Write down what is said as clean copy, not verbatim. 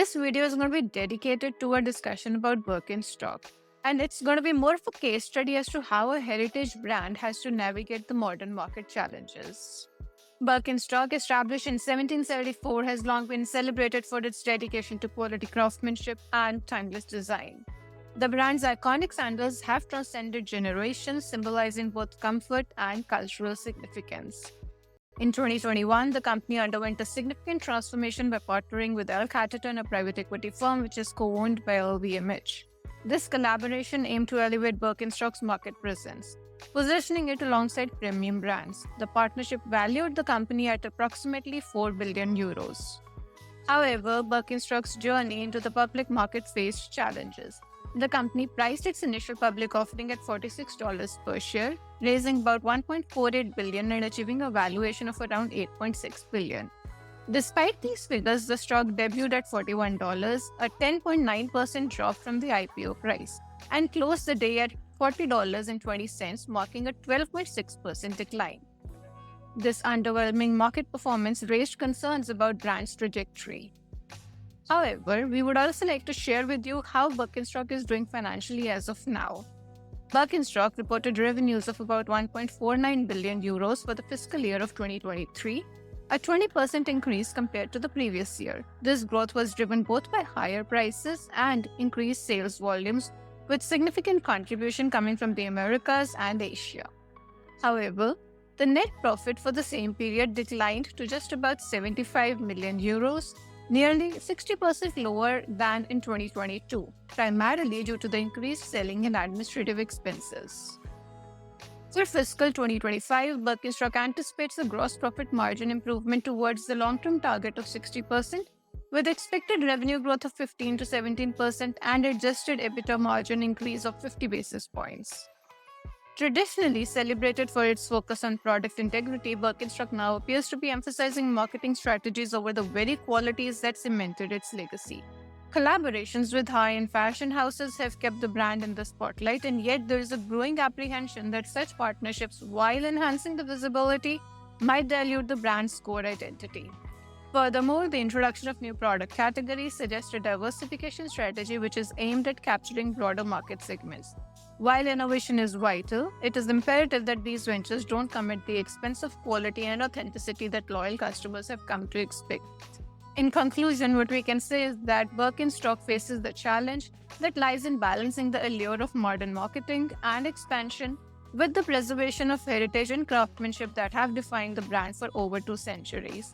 This video is going to be dedicated to a discussion about Birkenstock, and it's going to be more of a case study as to how a heritage brand has to navigate the modern market challenges. Birkenstock, established in 1774, has long been celebrated for its dedication to quality craftsmanship and timeless design. The brand's iconic sandals have transcended generations, symbolizing both comfort and cultural significance. In 2021, the company underwent a significant transformation by partnering with L Catterton, a private equity firm which is co-owned by LVMH. This collaboration aimed to elevate Birkenstock's market presence, positioning it alongside premium brands. The partnership valued the company at approximately 4 billion euros. However, Birkenstock's journey into the public market faced challenges. The company priced its initial public offering at $46 per share, raising about $1.48 billion and achieving a valuation of around $8.6 billion. Despite these figures, the stock debuted at $41, a 10.9% drop from the IPO price, and closed the day at $40.20, marking a 12.6% decline. This underwhelming market performance raised concerns about brand's trajectory. However, we would also like to share with you how Birkenstock is doing financially as of now. Birkenstock reported revenues of about 1.49 billion euros for the fiscal year of 2023, a 20% increase compared to the previous year. This growth was driven both by higher prices and increased sales volumes, with significant contribution coming from the Americas and Asia. However, the net profit for the same period declined to just about 75 million euros, nearly 60% lower than in 2022, primarily due to the increased selling and administrative expenses. For fiscal 2025, Birkenstock anticipates a gross profit margin improvement towards the long-term target of 60%, with expected revenue growth of 15 to 17% and adjusted EBITDA margin increase of 50 basis points. Traditionally celebrated for its focus on product integrity, Birkenstock now appears to be emphasizing marketing strategies over the very qualities that cemented its legacy. Collaborations with high-end fashion houses have kept the brand in the spotlight, and yet there is a growing apprehension that such partnerships, while enhancing the visibility, might dilute the brand's core identity. Furthermore, the introduction of new product categories suggests a diversification strategy which is aimed at capturing broader market segments. While innovation is vital, it is imperative that these ventures don't come at the expense of quality and authenticity that loyal customers have come to expect. In conclusion, what we can say is that Birkenstock faces the challenge that lies in balancing the allure of modern marketing and expansion with the preservation of heritage and craftsmanship that have defined the brand for over 2 centuries.